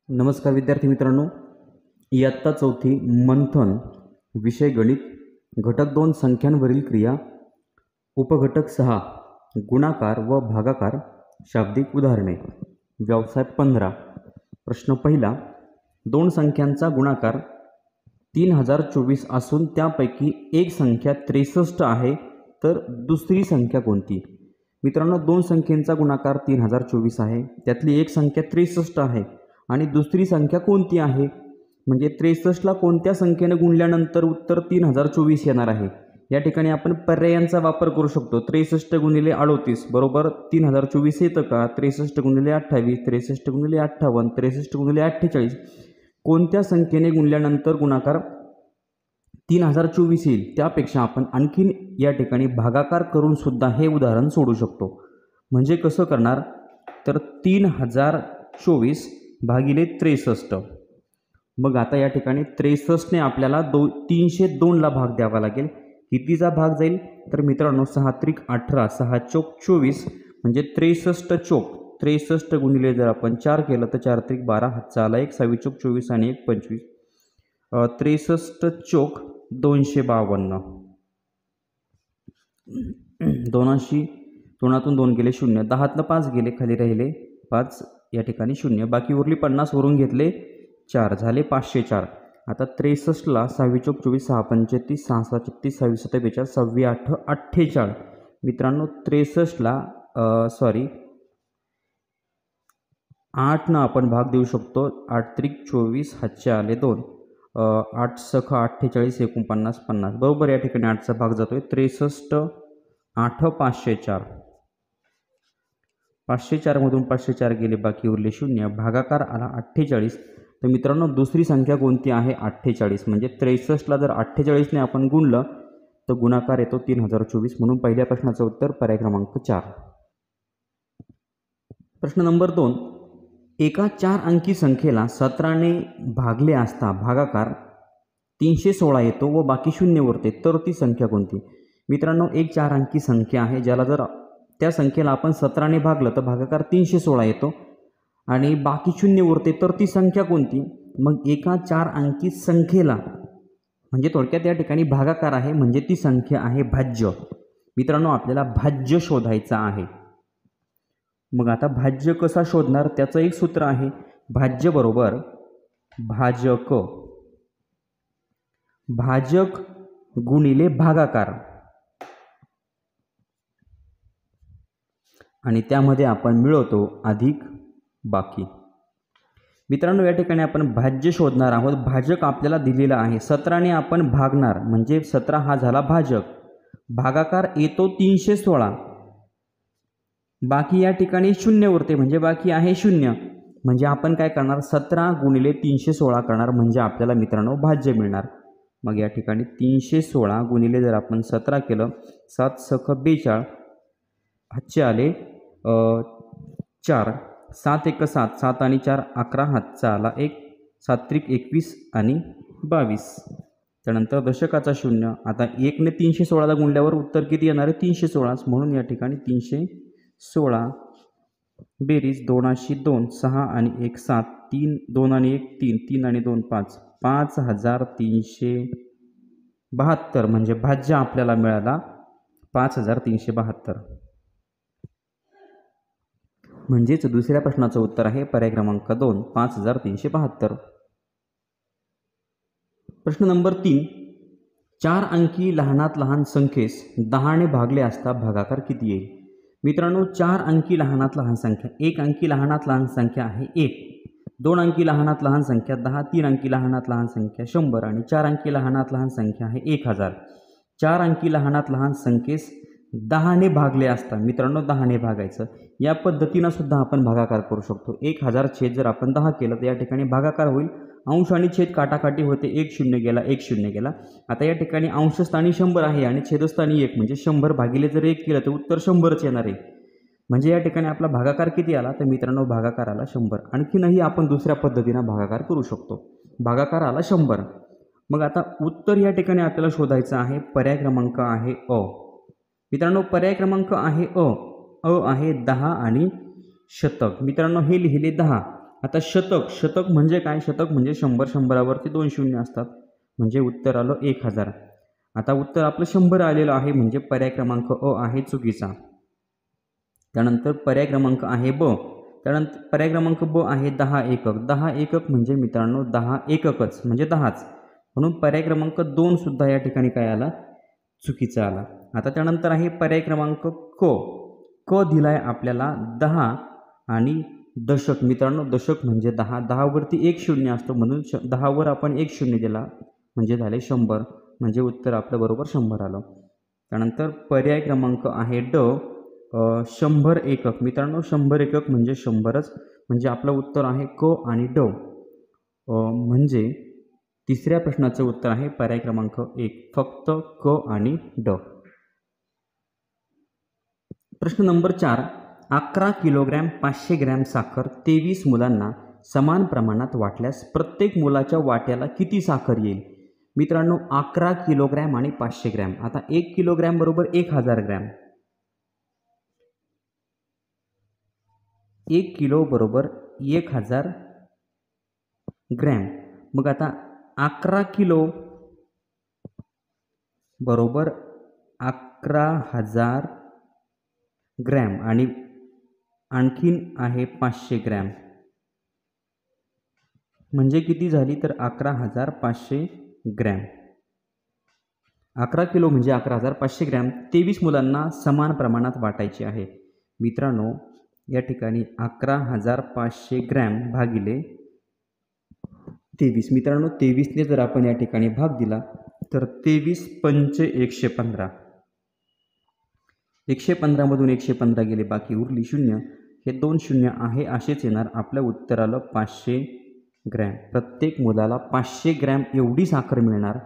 नमस्कार विद्यार्थी मित्रांनो, इयत्ता चौथी मंथन विषय गणित घटक 2 संख्यांवरील क्रिया उपघटक 6 गुणाकार व भागाकार शाब्दिक उदाहरणे व्यवसाय 15 प्रश्न पहिला, दोन संख्यांचा गुणाकार 3024 असून त्यापैकी एक संख्या 63 आहे तर दुसरी संख्या कोणती? मित्रांनो, दोन संख्येचा गुणाकार 3024 आहे, त्यातली एक संख्या 63 आहे आणि दुसरी संख्या कोणती आहे? म्हणजे 63ला कोणत्या संख्येने गुणल्यानंतर उत्तर 3024 येणार आहे? या ठिकाणी आपण पर्यायांचा वापर करू शकतो. 63 गुणिले 38 बरोबर 3024 येतं का? 63 गुणिले 28, 63 गुणिले 58, 63 गुणिले 48 कोणत्या संख्येने गुणल्यानंतर गुणाकार 3024 येईल? त्यापेक्षा आपण आणखीन या ठिकाणी भागाकार करून सुद्धा हे उदाहरण सोडू शकतो. म्हणजे कसं करणार तर 3024 भागिले 63. मग आता या ठिकाणी 63ने आपल्याला 302ला भाग द्यावा लागेल. कितीचा भाग जाईल तर मित्रांनो 6 त्रिक 18, 6 चौक 24 म्हणजे 63 चौक 63 गुणिले जर आपण 4 केलं तर 4 त्रिक 12, हातचा आला 1, 6 चौक 24 आणि 1 25, 63 चौक 252. दोनातून 2 गेले 0, 10तलं 5 गेले, खाली राहिले 5, या ठिकाणी 0, बाकी उरली 50, वरून घेतले 4, झाले 504. आता 63ला 6 चौक 24, 6 35, 6 6 36, 6 7 42, 6 8 48. मित्रांनो 63ला 8नं आपण भाग देऊ शकतो. 8 त्रिक 24, हातचे आले 2, 8 6 48, 49 50 बरोबर. या ठिकाणी 8चा भाग जातोय. 63 8 504, 504 मधून 504 गेले, बाकी उरले 0, भागाकार आला 48. तर मित्रांनो दुसरी संख्या कोणती आहे? 48. म्हणजे 63ला जर 48ने आपण गुणलं तर गुणाकार येतो 3024. म्हणून पहिल्या प्रश्नाचं उत्तर पर्याय क्रमांक 4. प्रश्न नंबर 2, एका 4 अंकी संख्येला 17ने भागले असता भागाकार 316 येतो व बाकी 0 उरते तर ती संख्या कोणती? मित्रांनो एक 4 अंकी संख्या आहे, ज्याला जर त्या संख्येला आपण 17ने भागलं तर भागाकार 316 येतो आणि बाकी 0 उरते तर ती संख्या कोणती? मग एका 4 अंकी संख्येला म्हणजे थोडक्यात या ठिकाणी भागाकार आहे, म्हणजे ती संख्या आहे भाज्य. मित्रांनो आपल्याला भाज्य शोधायचं आहे. मग आता भाज्य कसा शोधणार? त्याचं एक सूत्र आहे, भाज्य बरोबर भाजक, भाजक गुणिले भागाकार, आणि त्यामध्ये आपण मिळवतो अधिक बाकी. मित्रांनो या ठिकाणी आपण भाज्य शोधणार आहोत. भाजक आपल्याला दिलेला आहे, 17ने आपण भागणार म्हणजे 17 हा झाला भाजक, भागाकार येतो 316, बाकी या ठिकाणी 0 उरते म्हणजे बाकी आहे 0. म्हणजे आपण काय करणार? 17 गुणिले 316 करणार म्हणजे आपल्याला मित्रांनो भाज्य मिळणार. मग या ठिकाणी 316 गुणिले जर आपण 17 केलं, 7 6 42, हातचे आले 4, 7 1 7, 7 आणि 4 11, हातचा आला 1, 7 त्रिक 21 आणि 22. त्यानंतर दशकाचा 0. आता 1ने 316ला गुणल्यावर उत्तर किती येणार आहे? 316. म्हणून या ठिकाणी 316 बेरीज 2 2, 6 आणि 1 7, 3 2 आणि 1 3, 3 आणि 2 5, 5372 म्हणजे भाज्य आपल्याला मिळाला 5372. म्हणजेच दुसऱ्या प्रश्नाचं उत्तर आहे पर्याय क्रमांक 2 5372. प्रश्न नंबर 3, 4 अंकी लहानात लहान संख्येस 10ने भागले असता भागाकार किती येईल? मित्रांनो 4 अंकी लहानात लहान संख्या, 1 अंकी लहानात लहान संख्या आहे 1, 2 अंकी लहानात लहान संख्या 10, 3 अंकी लहानात लहान संख्या 100 आणि 4 अंकी लहानात लहान संख्या आहे 1000. 4 अंकी लहानात लहान संख्येस 10ने भागले असता, मित्रांनो 10ने भागायचं. या पद्धतीनं सुद्धा आपण भागाकार करू शकतो. 1000 छेद जर आपण 10 केलं तर या ठिकाणी भागाकार होईल. अंश आणि छेद काटाकाटी होते, 1 0 गेला 1 0 गेला. आता या ठिकाणी अंशस्थानी 100 आहे आणि छेदस्थानी 1 म्हणजे 100 भागिले जर 1 केलं तर उत्तर 100च येणार आहे. म्हणजे या ठिकाणी आपला भागाकार किती आला तर मित्रांनो भागाकार आला 100. आणखीनही आपण दुसऱ्या पद्धतीनं भागाकार करू शकतो. भागाकार आला 100. मग आता उत्तर या ठिकाणी आपल्याला शोधायचं आहे. पर्याय क्रमांक आहे अ. मित्रांनो पर्याय क्रमांक आहे अ. अ आहे 10 आणि शतक. मित्रांनो हे लिहिले 10 आता शतक, शतक म्हणजे काय? शतक म्हणजे 100, 100वरती 2 शून्य असतात, म्हणजे उत्तर आलं 1000. आता उत्तर आपलं 100 आलेलं आहे, म्हणजे पर्याय क्रमांक अ आहे चुकीचा. त्यानंतर पर्याय क्रमांक आहे ब. त्यानंतर पर्याय क्रमांक ब आहे 10 एकक. 10 एकक म्हणजे मित्रांनो 10 एककच म्हणजे 10च, म्हणून पर्याय क्रमांक 2 सुद्धा या ठिकाणी काय आला? चुकीचा आला. आता त्यानंतर आहे पर्याय क्रमांक क. क दिलाय आपल्याला 10 आणि दशक. मित्रांनो दशक म्हणजे 10. 10वरती 1 शून्य असतो, म्हणून 10वर आपण 1 शून्य दिला म्हणजे झाले 100, म्हणजे उत्तर आपलं बरोबर 100 आलं. त्यानंतर पर्याय क्रमांक आहे ड. 100 एकक. मित्रांनो 100 एकक म्हणजे 100च, म्हणजे आपलं उत्तर आहे क आणि ड. म्हणजे तिसऱ्या प्रश्नाचं उत्तर आहे पर्याय क्रमांक 1, फक्त क आणि ड. प्रश्न नंबर 4. 11 किलोग्रॅम 500 ग्रॅम साखर 23 मुलांना समान प्रमाणात वाटल्यास प्रत्येक मुलाच्या वाट्याला किती साखर येईल? मित्रांनो 11 किलोग्रॅम आणि 500 ग्रॅम. आता 1 किलोग्रॅम बरोबर 1000 ग्रॅम. 1 किलो बरोबर 1000 ग्रॅम. मग आता 11 किलो बरोबर 11,000 ग्रॅम आणि आणखीन आहे 500 ग्रॅम, म्हणजे किती झाली? तर 11,500 ग्रॅम. 11 किलो म्हणजे 11,500 ग्रॅम 23 मुलांना समान प्रमाणात वाटायचे आहे. मित्रांनो या ठिकाणी 11,500 ग्रॅम भागिले 23. मित्रांनो 23ने जर आपण या ठिकाणी भाग दिला तर 23 पंचे 115. 115 मधून 115 गेले, बाकी उरली शून्य. हे 2 शून्य आहे असेच येणार. आपलं उत्तर आलं 500 ग्रॅम. प्रत्येक मुलाला 500 ग्रॅम एवढी साखर मिळणार,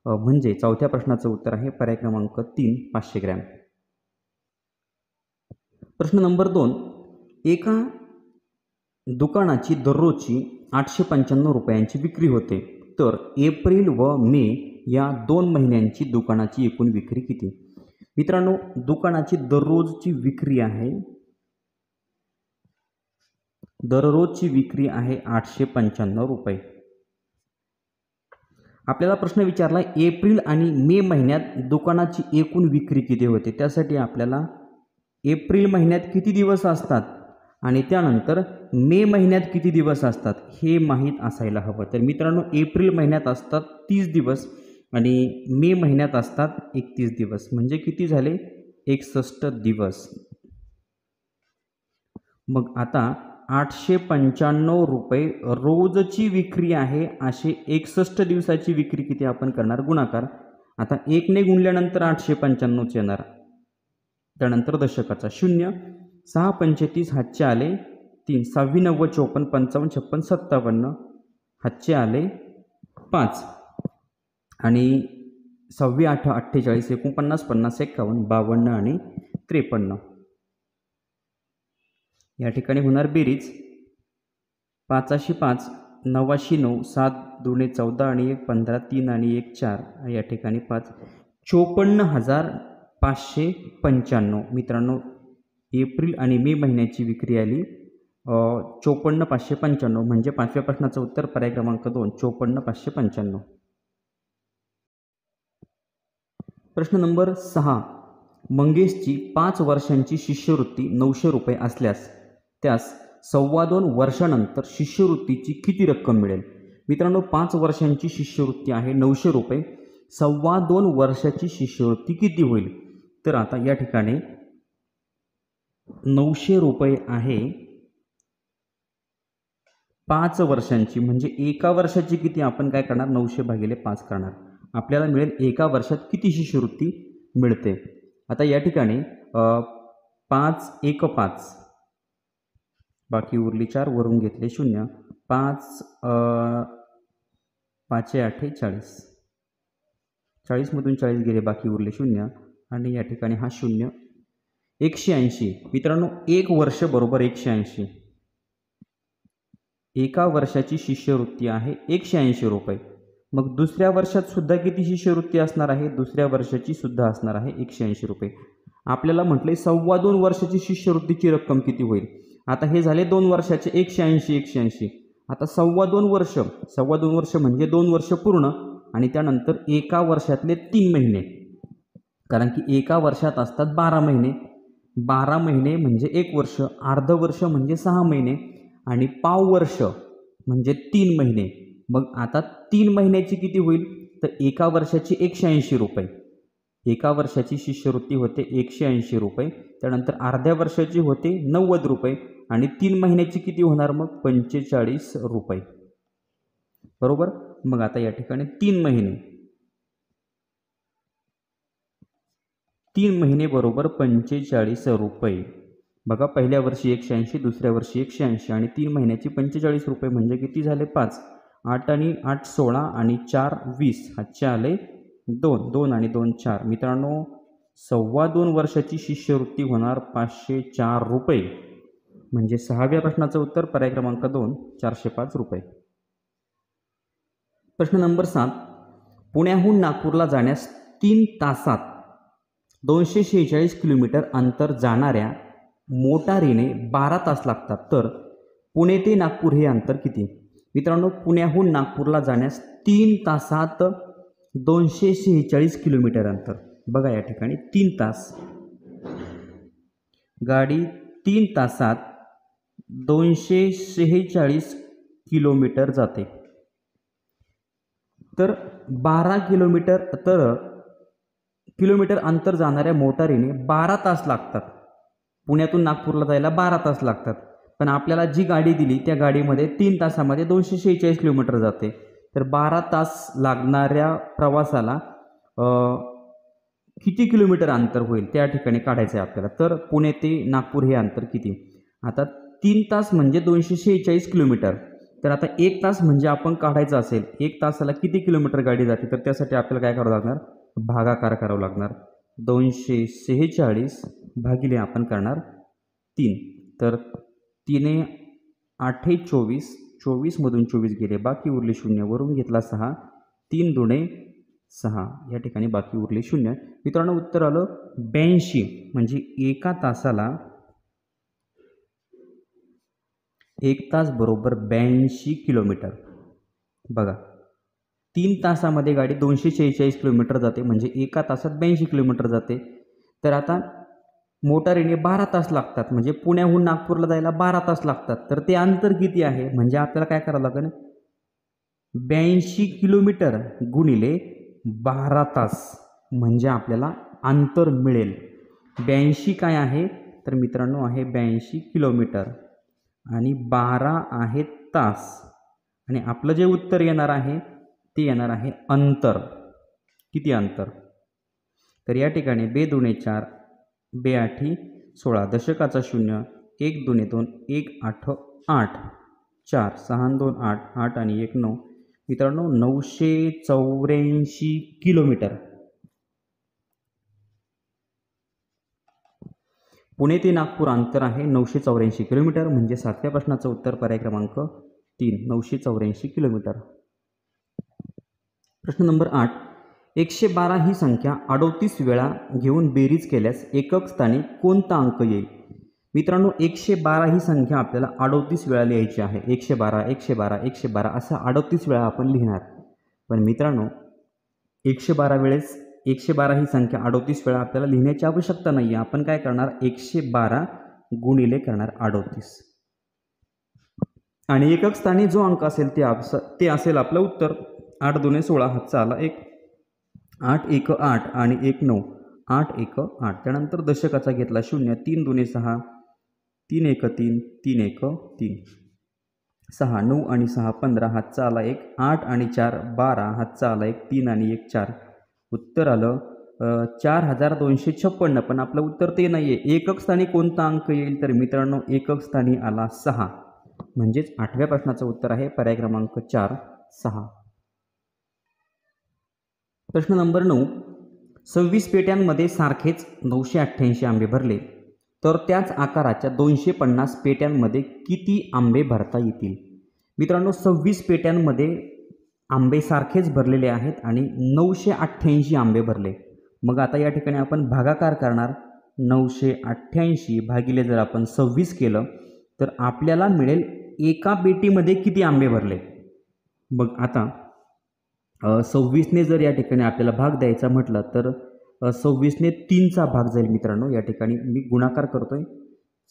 म्हणजे चौथ्या प्रश्नाचं उत्तर आहे पर्याय क्रमांक 3, 500 ग्रॅम. प्रश्न नंबर 2. एका दुकानाची दररोजची 895 रुपयांची विक्री होते, तर एप्रिल व मे या 2 महिन्यांची दुकानाची एकूण विक्री किती? मित्रांनो दुकानाची दररोजची विक्री आहे, दररोजची विक्री आहे 895 रुपये. आपल्याला प्रश्न विचारला एप्रिल आणि मे महिन्यात दुकानाची एकूण विक्री किती होते. त्यासाठी आपल्याला एप्रिल महिन्यात किती दिवस असतात आणि त्यानंतर मे महिन्यात किती दिवस असतात हे माहीत असायला हवं. तर मित्रांनो एप्रिल महिन्यात असतात 30 दिवस आणि मे महिन्यात असतात 31 दिवस, म्हणजे किती झाले? 61 दिवस. मग आता 895 रुपये रोजची विक्री आहे, असे 61 दिवसाची विक्री किती आपण करणार? गुणाकार. आता 1ने गुणल्यानंतर 895च येणार. त्यानंतर दशकाचा 0. 6 पंचे 30, हातचे आले 3. 6 9 54, 55 56 57, हातचे आले 5 आणि 6 8 48, 49 50 51 52 आणि 53. या ठिकाणी होणार बेरीज. 5 5 9 9, 7 2 14 आणि 1 15, 3 आणि 1 4, या ठिकाणी 5. 54,595. मित्रांनो एप्रिल आणि मे महिन्याची विक्री आली 54,595, म्हणजे पाचव्या प्रश्नाचं उत्तर पर्याय क्रमांक 2, 54,595. प्रश्न नंबर 6. मंगेशची 5 वर्षांची शिष्यवृत्ती 900 रुपये असल्यास त्यास 2.25 वर्षानंतर शिष्यवृत्तीची किती रक्कम मिळेल? मित्रांनो 5 वर्षांची शिष्यवृत्ती आहे 900 रुपये, 2.25 वर्षाची शिष्यवृत्ती किती होईल? तर आता या ठिकाणी 900 रुपये आहे 5 वर्षांची, म्हणजे एका वर्षाची किती आपण काय करणार? 900 भागिले 5 करणार. आपल्याला मिळेल एका वर्षात किती शिष्यवृत्ती मिळते. आता या ठिकाणी 5 1 5, बाकी उरली 4, वरून घेतले 0. 5 5 8 40, 40 मधून 40 गेले, बाकी उरले 0 आणि या ठिकाणी हा 0. 180. मित्रांनो 1 वर्ष बरोबर 180. एका वर्षाची शिष्यवृत्ती आहे 180 रुपये. मग दुसऱ्या वर्षात सुद्धा किती शिष्यवृत्ती असणार आहे? दुसऱ्या वर्षाची सुद्धा असणार आहे 180 रुपये. आपल्याला म्हटले 2.25 वर्षाची शिष्यवृत्तीची रक्कम किती होईल? आता हे झाले 2 वर्षाचे 180. आता 2.25 वर्ष, 2.25 वर्ष म्हणजे 2 वर्ष पूर्ण आणि त्यानंतर एका वर्षातले 3 महिने, कारण की एका वर्षात असतात 12 महिने. 12 महिने म्हणजे 1 वर्ष, अर्ध वर्ष म्हणजे 6 महिने आणि पाव वर्ष म्हणजे 3 महिने. मग आता 3 महिन्याची किती होईल, तर एका वर्षाची 180 रुपये. एका वर्षाची शिष्यवृत्ती होते 180 रुपये, त्यानंतर अर्ध्या वर्षाची होते 90 रुपये आणि 3 महिन्याची किती होणार मग 45 रुपये. बरोबर. मग आता या ठिकाणी 3 महिने बरोबर 45 रुपये. बघा, पहिल्या वर्षी 180, दुसऱ्या वर्षी 180 आणि 3 महिन्याची 45 रुपये म्हणजे किती झाले 5. 8 आणि 8 16 आणि 4 20. हातचे आले 2. 2 आणि 2 4. मित्रांनो, 2.25 वर्षाची शिष्यवृत्ती होणार 504 रुपये. म्हणजे 6व्या प्रश्नाचं उत्तर पर्याय क्रमांक 2 405 रुपये. प्रश्न नंबर 7. पुण्याहून नागपूरला जाण्यास 3 तासात 246 किलोमीटर अंतर जाणाऱ्या मोटारीने 12 तास लागतात, तर पुणे ते नागपूर हे अंतर किती. मित्रांनो, पुण्याहून नागपूरला जाण्यास 3 तासात 246 किलोमीटर अंतर. बघा या ठिकाणी 3 तास, गाडी 3 तासात 246 किलोमीटर जाते. तर 12 किलोमीटर अंतर जाणाऱ्या मोटारीने 12 तास लागतात. पुण्यातून नागपूरला जायला 12 तास लागतात, पण आपल्याला जी गाडी दिली त्या गाडीमध्ये 3 तासामध्ये 246 किलोमीटर जाते. तर 12 तास लागणाऱ्या प्रवासाला किती किलोमीटर अंतर होईल त्या ठिकाणी काढायचं आहे आपल्याला. तर पुणे ते नागपूर हे अंतर किती. आता 3 तास म्हणजे 246 किलोमीटर. तर आता 1 तास म्हणजे आपण काढायचं असेल 1 तासाला किती किलोमीटर गाडी जाते, तर त्यासाठी आपल्याला काय करावं लागणार, भागाकार करावं लागणार. 246 भागिले आपण करणार 3. तर 3 8 24, 24मधून 24 गेले, बाकी उरले 0, वरून घेतला 6, 3 दुणे 6, या ठिकाणी बाकी उरले 0. मित्रांनो, उत्तर आलं 82. म्हणजे एका तासाला 1 तास बरोबर 82 किलोमीटर. बघा, 3 तासामध्ये गाडी 246 किलोमीटर जाते, म्हणजे एका तासात 82 किलोमीटर जाते. तर आता मोटारीने 12 तास लागतात, म्हणजे पुण्याहून नागपूरला जायला 12 तास लागतात. तर ते अंतर किती आहे, म्हणजे आपल्याला काय करावं लागेल, 82 किलोमीटर गुणिले 12 तास म्हणजे आपल्याला अंतर मिळेल. 82 काय आहे, तर मित्रांनो आहे 82 किलोमीटर आणि 12 आहे तास. आणि आपलं जे उत्तर येणार आहे ते येणार आहे अंतर. किती अंतर, तर या ठिकाणी 2 दुणे 4, 2 आठी 16, दशकाचा 0, 1 दुणे 2, 1 आठ 8, 4 6 2 8, 8 आणि 1 9. मित्रांनो, 984 किलोमीटर. पुणे ते नागपूर अंतर आहे 984 किलोमीटर. म्हणजे 7व्या प्रश्नाचं उत्तर पर्याय क्रमांक 3 984 किलोमीटर. प्रश्न नंबर 8. 112 ही संख्या 38 वेळा घेऊन बेरीज केल्यास एकक स्थानी कोणता अंक येईल. मित्रांनो, 112 ही संख्या आपल्याला 38 वेळा लिहायची आहे. 112 112 112 असं 38 वेळा आपण लिहिणार. पण मित्रांनो, 112 ही संख्या 38 वेळा आपल्याला लिहिण्याची आवश्यकता नाही आहे. आपण काय करणार, 112 गुणिले करणार 38 आणि एकक स्थानी जो अंक असेल ते असेल आपलं उत्तर. 8 दुणे 16, हातचा आला 1, 8 1 8 आणि 1 9, 8 1 8. त्यानंतर दशकाचा घेतला 0, 3 दुणे 6, 3 1 3, 3 1 3, 6 9 आणि 6 15, हातचा आला 1, 8 आणि 4 12, हातचा आला 1, 3 आणि 1 4. उत्तर आलं 4256. पण आपलं उत्तर ते नाही आहे. एकक स्थानी कोणता अंक येईल, तर मित्रांनो एकक स्थानी आला 6. म्हणजेच 8व्या प्रश्नाचं उत्तर आहे पर्याय क्रमांक 4 6. प्रश्न नंबर 9. 26 पेट्यांमध्ये सारखेच 988 आंबे भरले, तर त्याच आकाराच्या 250 पेट्यांमध्ये किती आंबे भरता येतील. मित्रांनो, 26 पेट्यांमध्ये आंबे सारखेच भरलेले आहेत आणि 988 आंबे भरले. मग आता या ठिकाणी आपण भागाकार करणार. 988 भागिले जर आपण 26 केलं तर आपल्याला मिळेल एका पेटीमध्ये किती आंबे भरले. मग आता 26ने जर या ठिकाणी आपल्याला भाग द्यायचा म्हटलं तर 26ने 3चा भाग जाईल मित्रांनो. या ठिकाणी मी गुणाकार करतोय.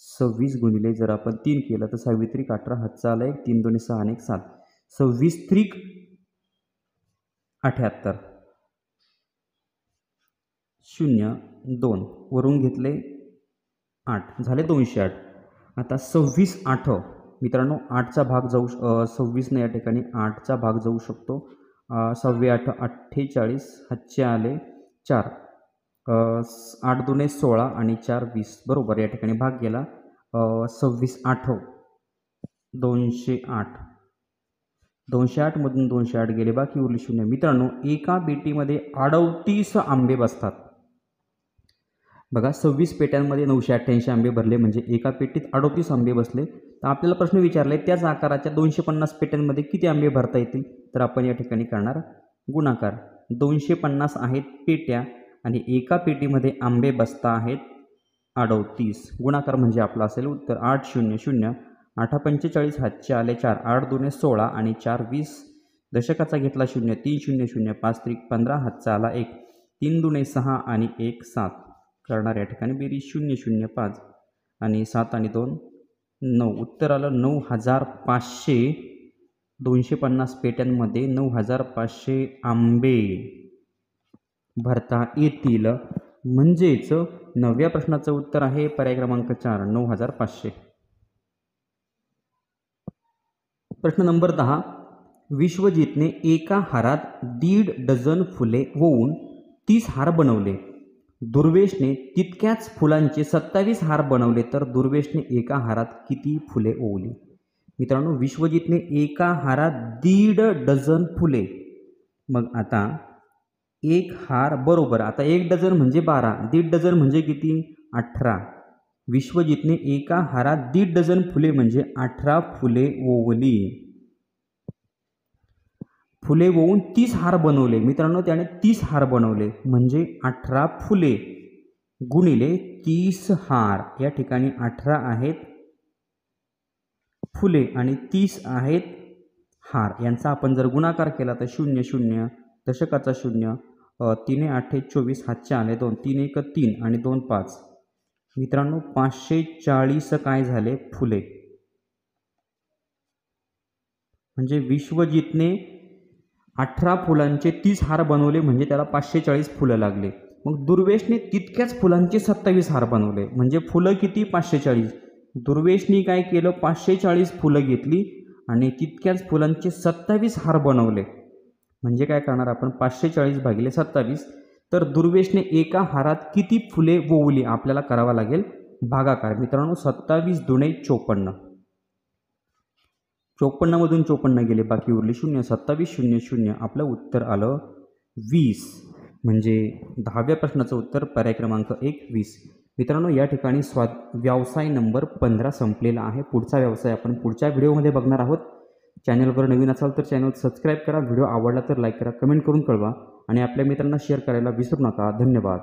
26 गुणिले जर आपण 3 केलं तर 6 त्रिक 18, हातचा आला 1, 3 2 6 आणि 1 7, 26 त्रिक 78, 0 2 वरून घेतले 8 झाले 208. आता 26 8 मित्रांनो 8चा भाग जाऊ 26ने या ठिकाणी 8चा भाग जाऊ शकतो. 6 8 48, हातचे आले 4, 8 2 16 आणि 4 20 बरोबर. या ठिकाणी भाग गेला 26 8 208, 208 मधून 208 गेले, बाकी उरले 0. मित्रांनो एका पेटीमध्ये 38 आंबे बसतात. बघा 26 पेट्यांमध्ये 988 आंबे भरले म्हणजे एका पेटीत 38 आंबे बसले. तर आपल्याला प्रश्न विचारले त्याच आकाराच्या 250 पेट्यांमध्ये किती आंबे भरता येतील. तर आपण या ठिकाणी करणार गुणाकार. 250 आहेत पेट्या आणि एका पेटीमध्ये आंबे बसता आहेत 38. गुणाकार म्हणजे आपला असेल उत्तर 8 0 0, 8 45, हातचे आले 4, 8 2 16 आणि 4 20, दशकाचा घेतला 0, 3 0 0, 5 त्रिक 15, हातचा आला 1, 3 2 6 आणि 1 7. करणार या ठिकाणी बेरीज 0 0 5 आणि 7 आणि 2 9. उत्तर आलं 9500. 250 पेट्यांमध्ये 9500 आंबे भरता येतील. म्हणजेच 9व्या प्रश्नाचं उत्तर आहे पर्याय क्रमांक 4 9500. प्रश्न नंबर 10. विश्वजितने एका हारात 1.5 डझन फुले होऊन 30 हार बनवले. दुर्वेशने तितक्याच फुलांचे 27 हार बनवले तर दुर्वेशने एका हारात किती फुले ओवली. मित्रांनो विश्वजितने एका हारात 1.5 डझन फुले. मग आता एक हार बरोबर, आता 1 डझन म्हणजे 12, 1.5 डझन म्हणजे किती 18. विश्वजितने एका हारात 1.5 डझन फुले म्हणजे 18 फुले ओवली. फुले ओवून 30 हार बनवले. मित्रांनो त्याने 30 हार बनवले म्हणजे 18 फुले गुणिले 30 हार. या ठिकाणी 18 आहेत फुले आणि 30 आहेत हार. यांचा आपण जर गुणाकार केला तर 0 0, दशकाचा 0, 3 8 24, हातचे आले 2, 3 1 3 आणि 2 5. मित्रांनो 540 काय झाले फुले. म्हणजे विश्वजितने 18 फुलांचे 30 हार बनवले म्हणजे त्याला 540 फुलं लागले. मग दुर्वेशने तितक्याच फुलांचे 27 हार बनवले म्हणजे फुलं किती 540. दुर्वेशने काय केलं 540 फुलं घेतली आणि तितक्याच फुलांचे 27 हार बनवले. म्हणजे काय करणार आपण 540 भागिले 27. तर दुर्वेशने एका हारात किती फुले ओवली आपल्याला करावा लागेल भागाकार. मित्रांनो 27 दुणे 54. 54 मधून 54 गेले, बाकी उरले 0. 27 0 0. आपलं उत्तर आलं 20. म्हणजे 10व्या प्रश्नाचं उत्तर पर्याय क्रमांक 1 20. मित्रांनो या ठिकाणी व्यवसाय नंबर 15 संपलेला आहे. पुढचा व्यवसाय आपण पुढच्या व्हिडिओमध्ये बघणार आहोत. चॅनलवर नवीन असाल तर चॅनल सबस्क्राईब करा. व्हिडिओ आवडला तर लाईक करा, कमेंट करून कळवा आणि आपल्या मित्रांना शेअर करायला विसरू नका. धन्यवाद.